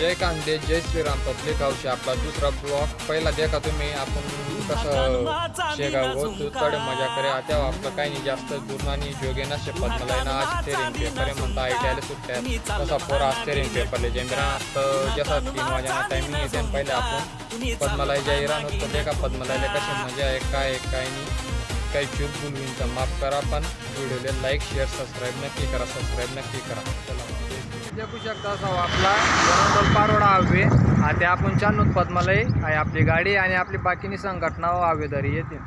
जय कांदे जय Shriram public house आपला दुसरा ब्लॉग पहिला देखा तुम्ही आपण कसं शेगाव होतो तडे मजा करे आता आपलं काही नाही जास्त दुर्नानी जोगे ना शपथ मला ना आज स्टेरिंग पेपर म्हणता आयटीआयला सुट्ट्या तसा पोरा स्टेरिंग पेपरले जेंद्रा तर जसा 3 वाजना टायमिंग येते पहिले आपण पद्मलाई जाईरा नव्हतं देखा पद्मलाईला कशी मजा आहे काय नाही काही चूक बोलवीन तर माफ करा पण व्हिडिओला लाईक शेअर सबस्क्राईब नक्की करा चला देखू शकता असा आपला वरंडोल पारोडा हवे आता आपण चालूत पद्मालय आहे आपली गाडी आणि आपली बाकीनी संघटना हवेदारी येते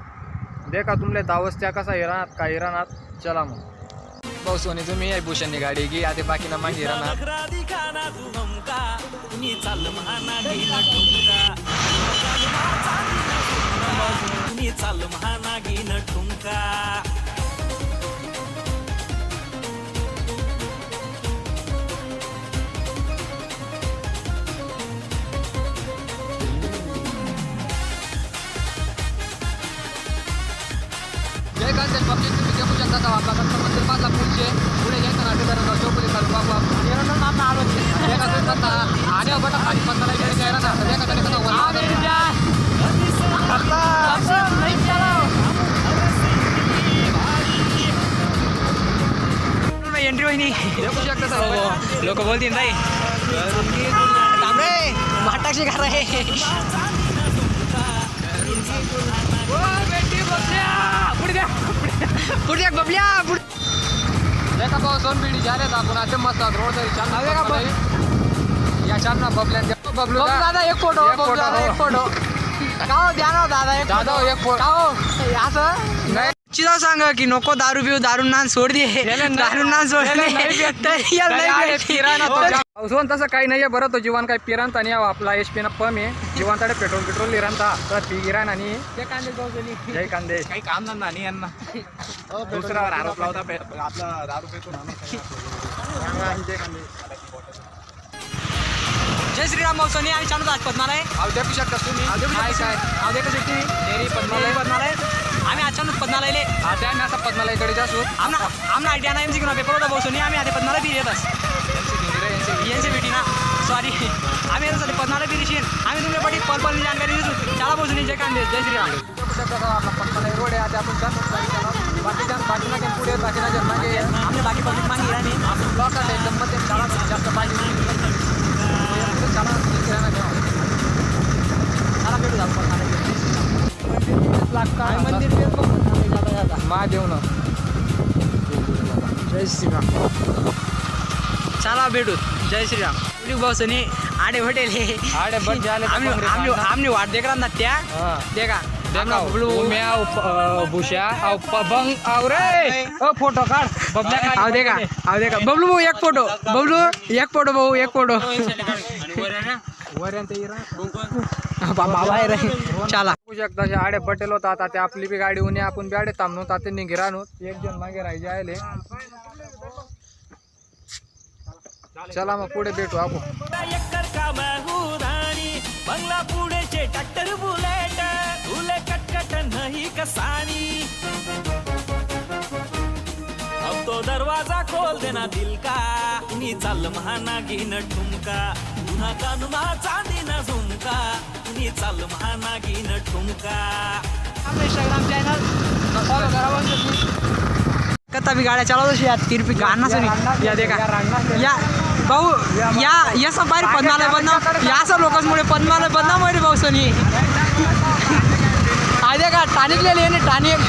देखा तुमले दावस्त्या कसा इराणात काय इराणात चला मग भाऊ सोनी तुम्ही आहे भूषणनी गाडी घे आता बाकीना मागे इराणात जय कांदे पब्लिक तुम्ही देखू शकता का आपला कस्टमर मंदिर पासला पुढचे पुढे घ्यायचं ना ठिकाण चौपली चालू बाबू आपण आलो देखा तुम्ही पत्ता आल्या बटा खाली पत्ता गेली काय ना देखा तरी कसं एंट्री होईनी देखू शकता लोक बोलतील नाही तांबे माटाक्षी खा रे पुढे बबल्या देखा भाऊ सोन बीडी झाले आपण आता मस्त रोड तरी चालू या चालना बबल्या बबलू दादा एक फोटो गाव द्या ना दादा एक फोटो असं नाही चिदा सांग की नको दारू पिऊ दारू नान सोड दे दारू नान सोड तसं काही नाही बरं तो जीवन काही पिरांत आणि आपला एचपी ना पम आहे जीवनकडे पेट्रोल लिरांता तर पी गिराण आणि जय कांदे काही काम नाही यांना दुसऱ्यावर आरोप लावता आपला दारू पेतो जय श्रीराम मौसनी आणि चालू आज पद्माला आहे देखू शकता तुम्ही काय देखू शकते डेरी पद्माला आम्ही अचानक पद्माला आता आम्ही आता पद्मालाकडे जासू आम्हाला आयडिया नाही एमसी घेऊन पेपर होता बसून आम्ही आता पद्माला बी येतच एनसी बीटी ना सॉरी आम्ही येत पद्माला बी दिशी आम्ही तुमच्या पटी पलपलनी जानकारी देतो चला बसून जय कांदे जय श्रीराम आपला पद्माला रोड आहे आता आपण जातो बाकीना पुढे बाकीना मागे आम्ही बाकी पब्लिक मागे आणि आपण ब्लॉक आहे एकदम मध्ये शाळा जास्त पाहिजे महादेव ना जय श्रीराम चला भेटू जय श्रीराम बसनी आडे हॉटेल आडे बट झाले आमने वाट देख रहा त्या देखा भूषा बंग रे फोटो काढ बबल्या देखा बबलू भाऊ एक फोटो भाऊ एक फोटो चला शकता आडे बटेल होता आता ते आपली बी गाडी उन्हे आपण बी आडे थांबलो आता निघिरा एक जण मागे राहायचे आले चला मग पुढे भेटू आपण बंगला पुढे ट्रॅक्टर बुलेट तुले कटकट नाही कसानी अब तो दरवाजा खोल देना दिल का नी चाल महाना घेन ठुमका पुन्हा कानुमा चांदी ना झुमका नी चाल महाना घेन ठुमका आपले इंस्टाग्राम चॅनल फॉलो करा कता भी गाड्या चालवतो यात किरपी गाणं सुनी या देखा या भाऊ या सब बारी पद्मालय बदनाम या सब लोकांमुळे पद्मालय बदनाम होईल भाऊ सोनी आधे का टानिक ले लिए टानिक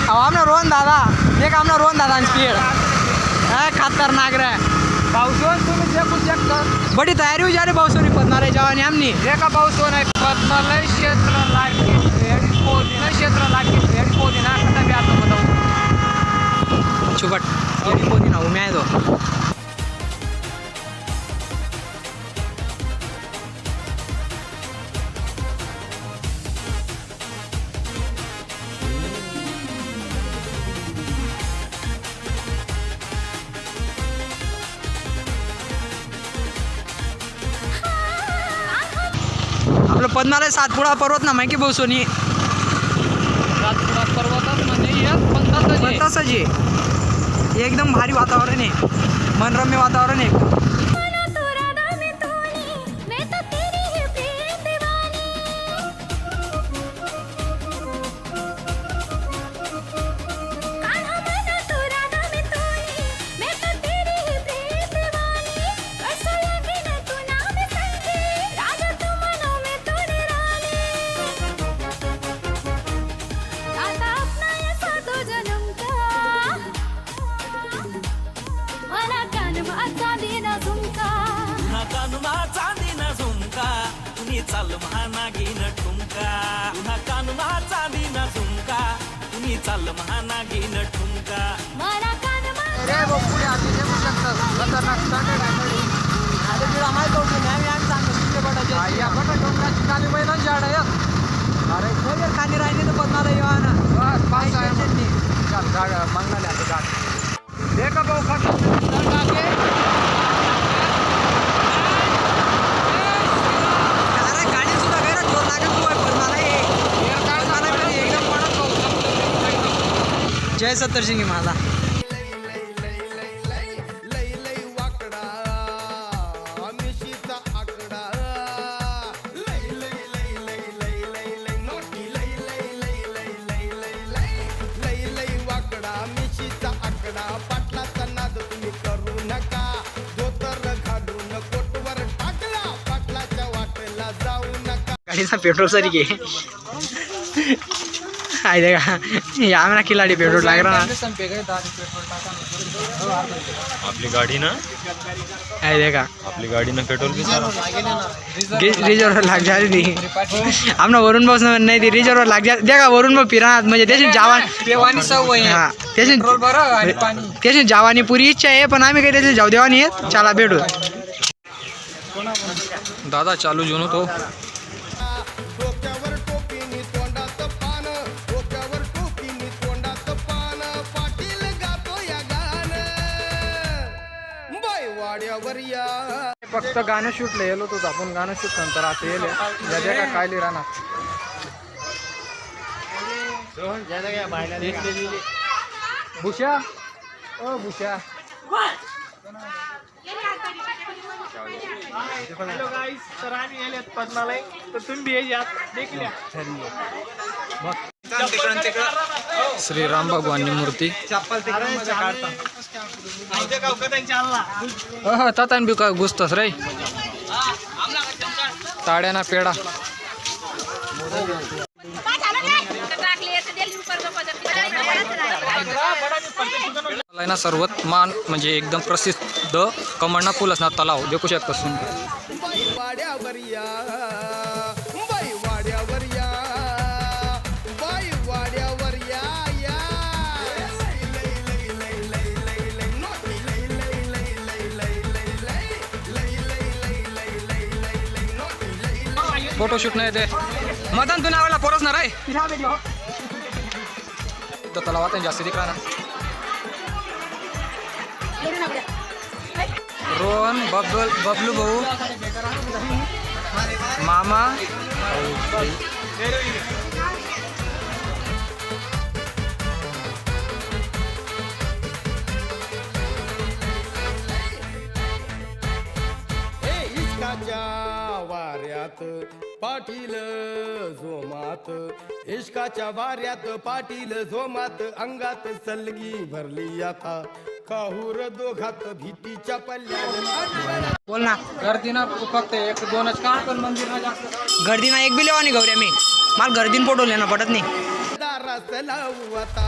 अब हमने रोहन दादा देख हमने रोहन दादा स्पीड खतरनाक रे भाऊ सोन तुम्ही देखो चेक कर बड़ी तयारी हो जा रही भाऊ सोनी पद्मालय जवानी हमनी देखा भाऊ सोन आहे पद्मालय क्षेत्र लागेल क्षेत्र लागेल ना कसा भी आता बताऊ छुपट येडी पोदी ना उम्या आहे तो आपलं पद्मालय सातपुडा पर्वत ना माहिती भाऊ सोनी सातपुडा पर्वतच म्हणजे पण तसंच आहे एकदम भारी वातावरण आहे मनरम्य वातावरण आहे चाल महानागीन ठुमका पुन्हा कानुनाचा दिन झुमका तुम्ही चाल महानागीन ठुमका मला कान रे पुढे आधी येऊ शकतं खतरनाक स्टँडर्ड आहे अरे तुला माहित होतं ना मी आज सांगतो तुझे बटाचे या बटा डोंगराची खाली मैदान झाड आहे अरे खोजर खाली राहिली तर बनणार आहे ना बस पास आहे चल गाड मंगला ले गाड देखा भाऊ खतरनाक आहे अरे गाडी सुद्धा गैर जोर लागत तू पण मला हे काय मला एकदम पडत जय सत्तरसिंगी माझा गाडीचा पेट्रोल सरी घे आहे देखा या ना खिलाडी पेट्रोल लाग रहा आपली गाड़ी ना आहे देखा आपली गाड़ी ना पेट्रोल रिजर्वर लाग जा रही थी हमने वरुण भाऊ से नहीं थी रिजर्वर लाग जा देखा वरुण भाऊ पिरा म्हणजे त्याची जवानी हा त्याची जवानी पुरी इच्छा आहे पण आम्ही काही त्याची जाऊ देवानी आहे चला भेटू दादा चालू जुनो तो फक्त गाणं शूटलं येलो तोच आपण गाणं शूट नंतर आता येले ज्या का कायली राहणार भूषा ओ भूषा हेलो गाइस तर आम्ही आलेत पद्मालय तर तुम्ही या देखील श्रीराम भगवाननी मूर्ती तातान बी का घुसतस रे ताड्याना पेडा ना सर्वात मान म्हणजे एकदम प्रसिद्ध कमळना पूल असणार तलाव देखू शकता फोटोशूट नाही ते मदन तू नावाला पोरच ना रे तो तलावात जास्ती दिख रहा ना रोहन बबलू भाऊ मामा वाऱ्यात पाटील झोमात इश्काच्या वाऱ्यात पाटील झोमात अंगात सलगी भरली आता काहूर दोघात भीतीच्या पल्ल्यात बोल ना गर्दीना फक्त एक दोनच का पण मंदिर ना जास्त गर्दीना एक बी लेवानी गौऱ्या मी मला गर्दीन फोटो लेना पडत नाही दारास लावू आता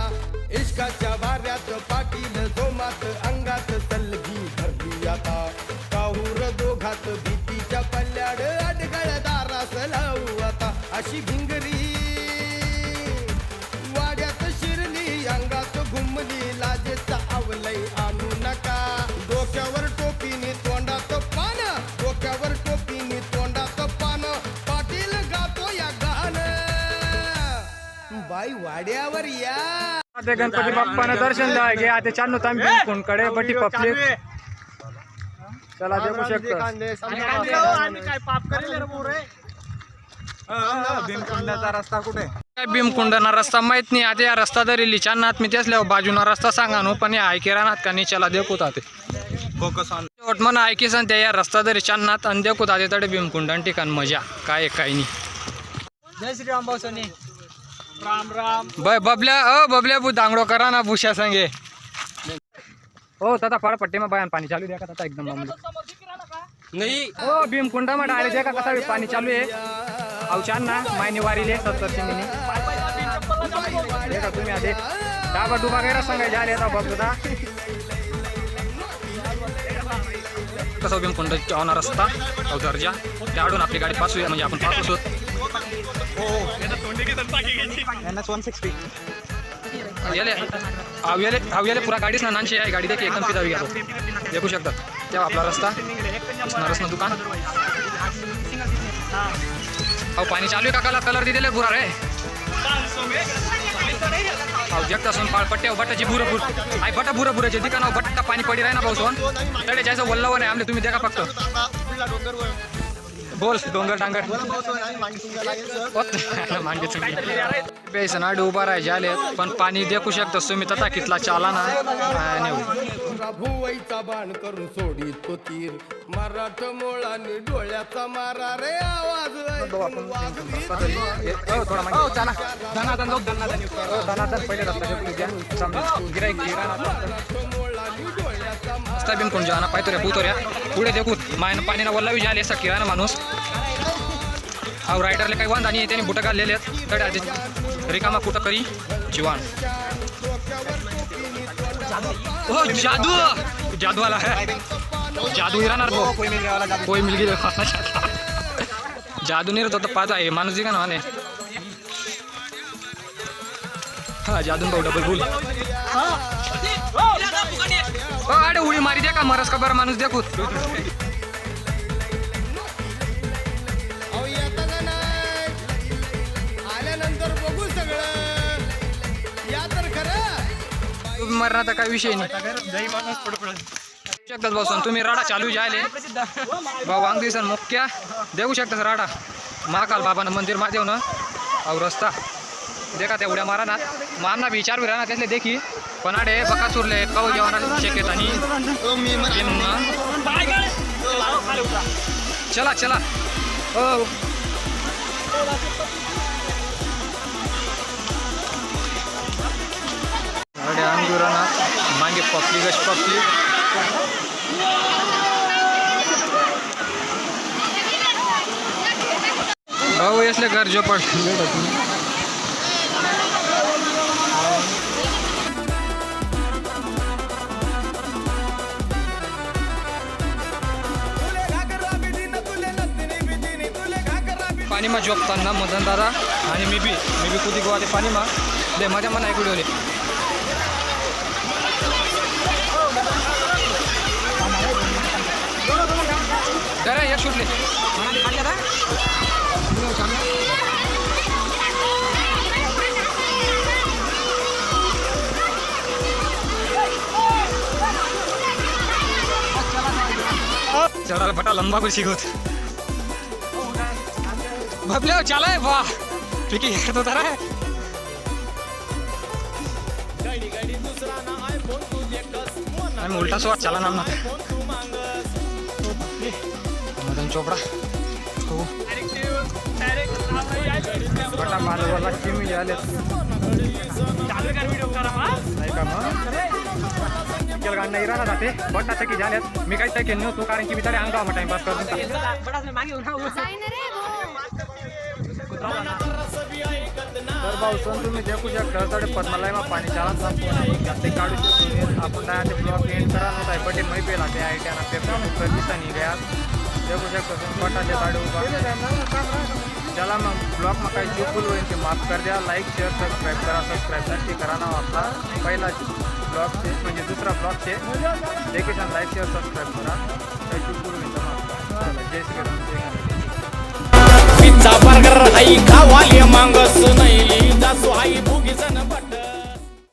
इश्काच्या वाऱ्यात पाटील झोमात अंगात सलगी भरली आता काहूर दोघात भीतीच्या पल्ल्याड अडगळ दारास लावू आता अशी भिंगरी वाड्यात शिरली अंगात घुमली लाजेचा आवलय आणू नका डोक्यावर टोपीनी तोंडात पान डोक्यावर टोपीनी तोंडात पान पाटील गातो या गाणं बाई वाड्यावर या ते गणपती बाप्पानं दर्शन द्या घे आता चांदू तांबी कोणकडे बटी पब्लिक चला देखू शकतो आणि काय पाप करेल रे मोरे भीमकुंडाचा रस्ता कुठे भीमकुंडना रस्ता माहित नाही आता या रस्ता धरेली चान्नात मी त्यासल्या बाजूना रस्ता सांगा नो पण या ऐके राहणार का निच्याला देखूत आते शेवट म्हणा ऐकी सांगते या रस्ता धरी चान्नात आणि देखूत आते तडे भीमकुंडान ठिकाण मजा काय काही नाही जय श्रीराम भाऊ सोनी राम राम बबल्या बु दांगडो करा ना भूषा संगे हो तथा फळपट्टी में बयान पानी चालू देखा तथा एकदम मामूली नाही हो भीमकुंडा में डायरेक्ट देखा कसा भी पानी चालू है अवचान ना मायने वारी ले 70 मिनी देखा तुम्ही आधे डाबा डुबा गैर सांगा जा लेता बघता कसा भीमकुंडचा होणार रस्ता दर्जा त्याडून आपली गाडी पासूया म्हणजे आपण पास होत अवेले पुरा गाडीच ना नानशे आहे गाडी देखील एकदम फिरावी घ्या देखू शकतात तेव्हा आपला रस्ता असणारच ना दुकान अहो पाणी चालू आहे काकाला कलर दिलेले पुरा रे अहो जगता सोन पाळपट्टे बटाची बुरपूर आई बटा बुराचे ठिकाण बट्टा पाणी पडी राही ना भाऊ सोन तडे जायचं वल्लव नाही आमले तुम्ही देखा फक्त बोल डोंगर डांगर बेसनाड उभा राहायचे आले पण पाणी देखू शकतो तुम्ही तथा कितला चाला ना भुवईचा बाण करून सोडी तो तीर मराठ मोळाने डोळ्याचा मारा रे आवाज कोण जाना पाहतो रे पुतो रे पुढे देखू मायन पाणीना वल्लावी झाले असा किराणा माणूस अहो रायडरले काही वांधा नाही त्यांनी बुटं घाललेले आहेत तडे आधी रिकामा कुठं करी जीवान हो जादू जादूवाला है जादू राहणार कोई मिलगी जादू नाही होता पाच आहे माणूस जी का ना हा जादू भाऊ डबल फुल अरे उडी मारी द्या का मरस का बरं माणूस देखू आल्यानंतर बघू सगळं या तर खरं मरणाचा काही विषय नाही शकतात भाऊ तुम्ही राडा चालू जायले भाऊ वांग दिसन मुख्या देऊ शकतात राडा महाकाल बाबानं मंदिर महादेव ना अहो रस्ता देखा त्या उड्या मारा ना मारना विचार राहणार त्यातले देखी पण आडे बका सुरले कव जेवणाची शक्यता आणि चला चला हो अरे अंगुराना मागे पकली गश पकली भाऊ यसले घर झोपड पाणीमा झोपताना मदन दादा आणि मी बी कुदी गोवा ते पाणीमा दे माझ्या मना ऐकू ठेवले करा एक सुटले चढायला फटा लंबा पण शिकवत भपले चाला है वाह पिकी तो तारा है आम्ही उलटा स्वाट चला नाम ना मदन चोपडा हो बटा मालवाला चिमी आले नाही का मग केल गांड नाही राहणार ते बटा तकी झाल्यात मी काही तकी नव्हतो कारण की मी तरी अंगावा मग टाइमपास करत तर भाऊ सण तुम्ही देखू शकता तडे पद्मालयमा पाणी चाला ते काढू शकतो आपण ते ब्लॉक एंड करा नव्हता बटे मै पेला ते आयट्याना पेपर दिसानी गया देखू शकतो बटाचे काढू चला मग ब्लॉग मग काही चुकूल होईल ते माफ कर द्या लाईक शेअर सबस्क्राईब करा सबस्क्राईब नक्की करा ना आपला पहिला ब्लॉगचे म्हणजे दुसरा ब्लॉगचे देखील लाईक शेअर सबस्क्राईब करा काही चुकूल होईल तर जय श्री राम पिझ्झा बर्गर आई खावाले मांगस नाही जासू आई भुगीच